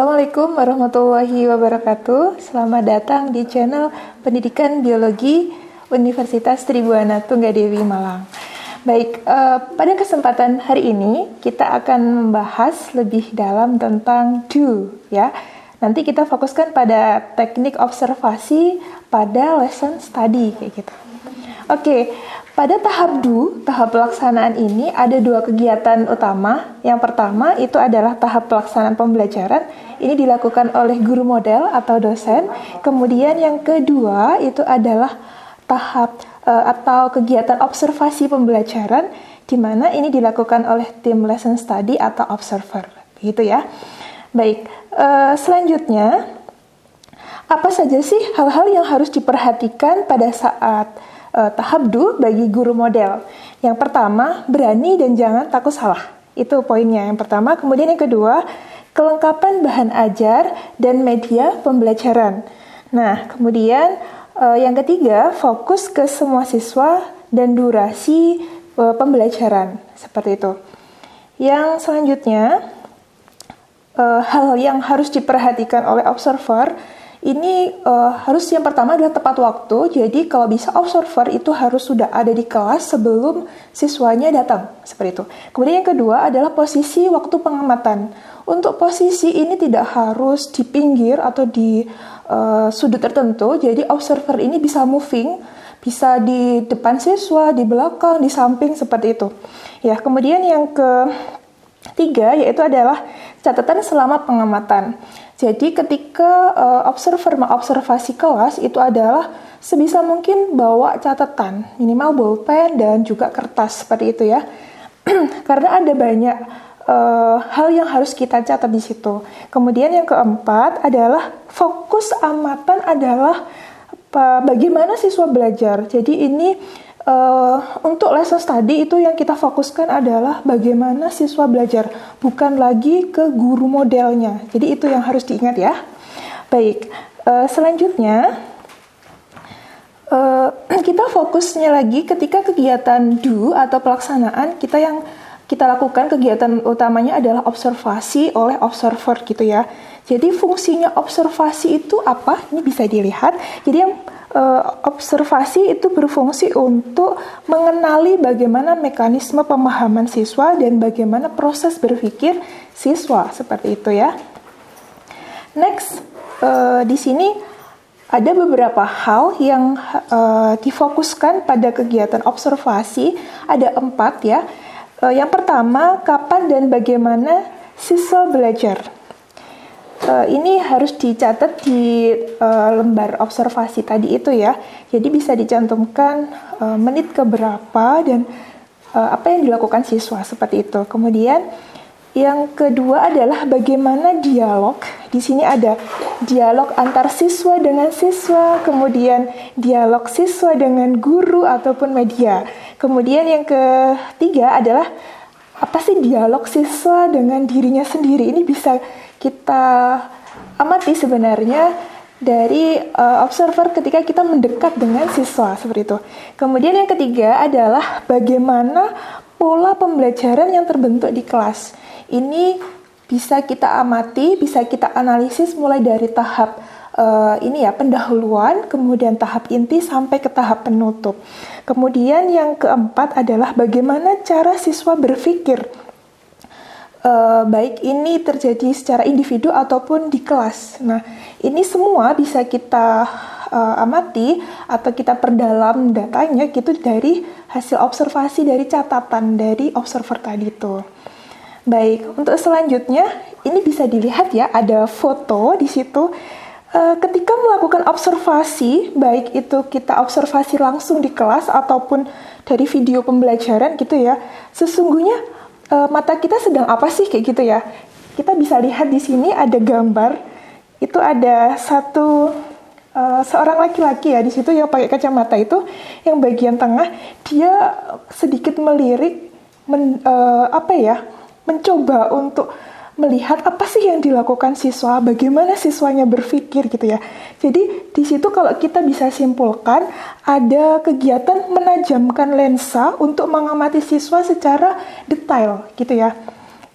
Assalamualaikum warahmatullahi wabarakatuh. Selamat datang di channel Pendidikan Biologi Universitas Tribuana Tunggadewi Malang. Baik, pada kesempatan hari ini kita akan membahas lebih dalam tentang do, ya. Nanti kita fokuskan pada teknik observasi pada lesson study kayak gitu. Oke, pada tahap do, tahap pelaksanaan ini ada dua kegiatan utama. Yang pertama itu adalah tahap pelaksanaan pembelajaran. Ini dilakukan oleh guru model atau dosen. Kemudian yang kedua itu adalah tahap atau kegiatan observasi pembelajaran, di mana ini dilakukan oleh tim lesson study atau observer, gitu ya. Baik, selanjutnya apa saja sih hal-hal yang harus diperhatikan pada saat tahap do bagi guru model? Yang pertama, berani dan jangan takut salah. Itu poinnya yang pertama. Kemudian yang kedua, kelengkapan bahan ajar dan media pembelajaran. Nah, kemudian yang ketiga, fokus ke semua siswa dan durasi pembelajaran. Seperti itu. Yang selanjutnya, hal yang harus diperhatikan oleh observer ini harus yang pertama adalah tepat waktu. Jadi kalau bisa observer itu harus sudah ada di kelas sebelum siswanya datang, seperti itu. Kemudian yang kedua adalah posisi waktu pengamatan. Untuk posisi ini tidak harus di pinggir atau di sudut tertentu. Jadi observer ini bisa moving, bisa di depan siswa, di belakang, di samping, seperti itu. Ya, kemudian yang ketiga yaitu adalah catatan selama pengamatan. Jadi ketika observer mengobservasi kelas itu adalah sebisa mungkin bawa catatan, minimal bolpen dan juga kertas, seperti itu ya. Karena ada banyak hal yang harus kita catat di situ. Kemudian yang keempat adalah fokus amatan adalah bagaimana siswa belajar. Jadi ini untuk lesson study itu yang kita fokuskan adalah bagaimana siswa belajar, bukan lagi ke guru modelnya. Jadi itu yang harus diingat ya. Baik, selanjutnya kita fokusnya lagi ketika kegiatan do atau pelaksanaan kita lakukan kegiatan utamanya adalah observasi oleh observer gitu ya. Jadi fungsinya observasi itu apa? Ini bisa dilihat. Jadi yang observasi itu berfungsi untuk mengenali bagaimana mekanisme pemahaman siswa dan bagaimana proses berpikir siswa, seperti itu ya. Next, di sini ada beberapa hal yang difokuskan pada kegiatan observasi, ada 4 ya. Yang pertama, kapan dan bagaimana siswa belajar. Ini harus dicatat di lembar observasi tadi itu ya. Jadi bisa dicantumkan menit keberapa dan apa yang dilakukan siswa, seperti itu. Kemudian yang kedua adalah bagaimana dialog. Di sini ada dialog antar siswa dengan siswa, kemudian dialog siswa dengan guru ataupun media. Kemudian yang ketiga adalah apa sih dialog siswa dengan dirinya sendiri. Ini bisa kita amati sebenarnya dari observer ketika kita mendekat dengan siswa, seperti itu. Kemudian yang ketiga adalah bagaimana pola pembelajaran yang terbentuk di kelas. Ini bisa kita amati, bisa kita analisis mulai dari tahap pendahuluan, kemudian tahap inti sampai ke tahap penutup. Kemudian yang keempat adalah bagaimana cara siswa berpikir. Baik ini terjadi secara individu ataupun di kelas. Nah, ini semua bisa kita amati atau kita perdalam datanya gitu dari hasil observasi dari catatan dari observer tadi itu. Baik, untuk selanjutnya ini bisa dilihat ya, ada foto di situ. Ketika melakukan observasi, baik itu kita observasi langsung di kelas ataupun dari video pembelajaran gitu ya, sesungguhnya mata kita sedang apa sih kayak gitu ya. Kita bisa lihat di sini ada gambar, itu ada seorang laki-laki ya di situ yang pakai kacamata itu, yang bagian tengah dia sedikit melirik, mencoba untuk melihat apa sih yang dilakukan siswa, bagaimana siswanya berpikir gitu ya. Jadi di situ kalau kita bisa simpulkan ada kegiatan menajamkan lensa untuk mengamati siswa secara detail gitu ya.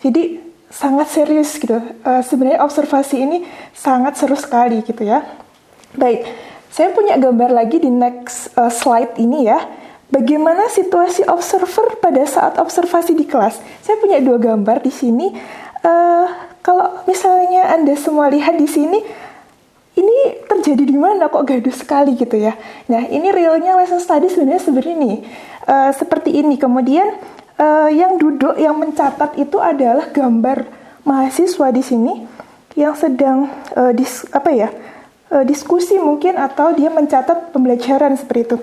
Jadi sangat serius gitu. Sebenarnya observasi ini sangat seru sekali gitu ya. Baik, saya punya gambar lagi di next slide ini ya. Bagaimana situasi observer pada saat observasi di kelas? Saya punya 2 gambar di sini. Kalau misalnya Anda semua lihat di sini, ini terjadi di mana kok gaduh sekali gitu ya. Nah, ini realnya lesson study sebenarnya seperti ini. Seperti ini. Kemudian yang duduk, yang mencatat itu adalah gambar mahasiswa di sini yang sedang diskusi mungkin, atau dia mencatat pembelajaran seperti itu.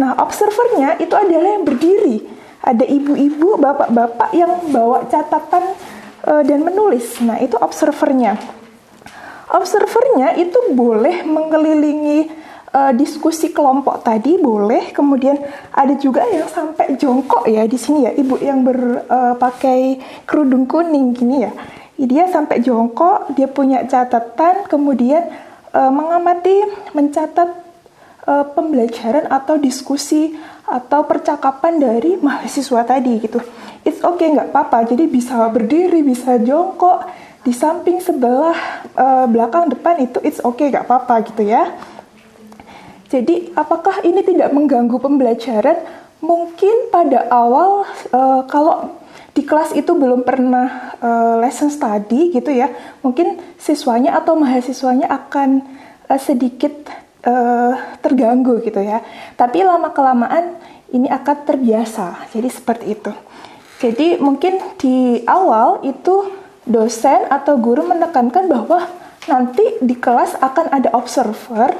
Nah, observernya itu adalah yang berdiri. Ada ibu-ibu, bapak-bapak yang bawa catatan dan menulis. Nah, itu observernya. Observernya itu boleh mengelilingi diskusi kelompok tadi, boleh. Kemudian ada juga yang sampai jongkok ya di sini ya, ibu yang berpakai kerudung kuning gini ya. Dia sampai jongkok, dia punya catatan, kemudian mengamati, mencatat pembelajaran atau diskusi atau percakapan dari mahasiswa tadi gitu. It's okay, nggak apa-apa. Jadi bisa berdiri, bisa jongkok di samping, sebelah, belakang, depan, itu it's okay, nggak apa-apa gitu ya. Jadi apakah ini tidak mengganggu pembelajaran? Mungkin pada awal kalau di kelas itu belum pernah lesson study gitu ya, mungkin siswanya atau mahasiswanya akan sedikit terganggu gitu ya. Tapi lama-kelamaan ini akan terbiasa, jadi seperti itu. Jadi mungkin di awal itu dosen atau guru menekankan bahwa nanti di kelas akan ada observer,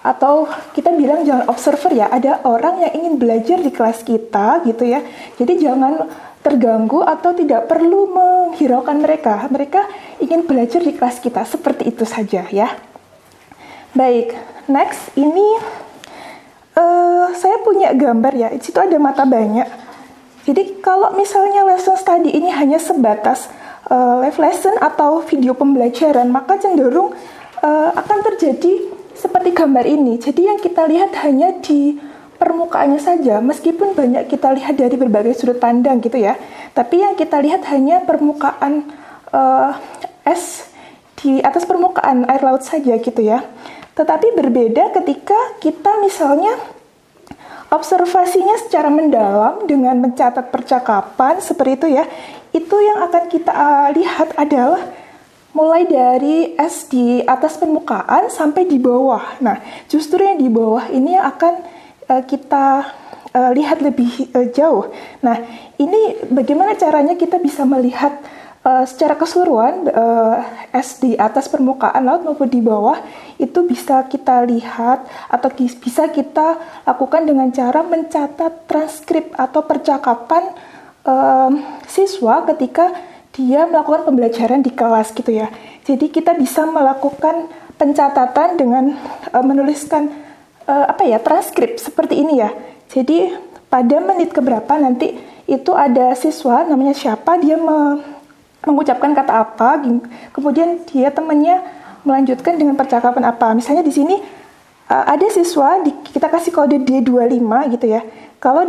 atau kita bilang jangan observer ya, ada orang yang ingin belajar di kelas kita gitu ya. Jadi jangan terganggu atau tidak perlu menghiraukan mereka. Mereka ingin belajar di kelas kita, seperti itu saja ya. Baik, next ini saya punya gambar ya. Di situ ada mata banyak. Jadi kalau misalnya lesson study ini hanya sebatas live lesson atau video pembelajaran, maka cenderung akan terjadi seperti gambar ini. Jadi yang kita lihat hanya di permukaannya saja, meskipun banyak kita lihat dari berbagai sudut pandang gitu ya. Tapi yang kita lihat hanya permukaan es di atas permukaan air laut saja gitu ya. Tetapi berbeda ketika kita misalnya observasinya secara mendalam dengan mencatat percakapan seperti itu ya. Itu yang akan kita lihat adalah mulai dari es di atas permukaan sampai di bawah. Nah, justru yang di bawah ini yang akan kita lihat lebih jauh. Nah, ini bagaimana caranya kita bisa melihat secara keseluruhan es di atas permukaan laut maupun di bawah itu bisa kita lihat atau bisa kita lakukan dengan cara mencatat transkrip atau percakapan siswa ketika dia melakukan pembelajaran di kelas gitu ya. Jadi kita bisa melakukan pencatatan dengan menuliskan transkrip seperti ini ya. Jadi pada menit keberapa nanti itu ada siswa namanya siapa, dia mengucapkan kata apa, kemudian dia temannya melanjutkan dengan percakapan apa. Misalnya di sini ada siswa kita kasih kode D25 gitu ya. Kalau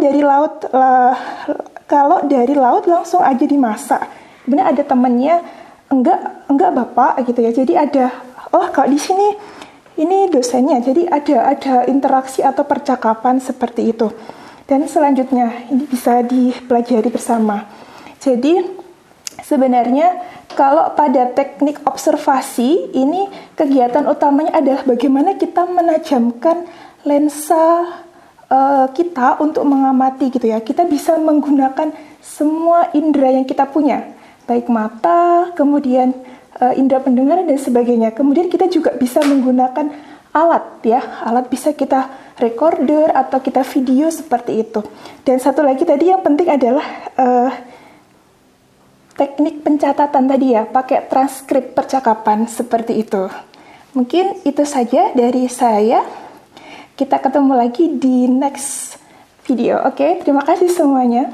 dari laut langsung aja dimasak. Kemudian ada temannya enggak Bapak gitu ya. Jadi ada kalau di sini ini dosennya. Jadi ada interaksi atau percakapan seperti itu. Dan selanjutnya ini bisa dipelajari bersama. Jadi sebenarnya kalau pada teknik observasi ini kegiatan utamanya adalah bagaimana kita menajamkan lensa kita untuk mengamati gitu ya. Kita bisa menggunakan semua indera yang kita punya, baik mata, kemudian indera pendengaran dan sebagainya. Kemudian kita juga bisa menggunakan alat ya. Alat bisa kita recorder atau kita video seperti itu. Dan satu lagi tadi yang penting adalah teknik pencatatan tadi ya, pakai transkrip percakapan seperti itu. Mungkin itu saja dari saya. Kita ketemu lagi di next video. Oke, terima kasih semuanya.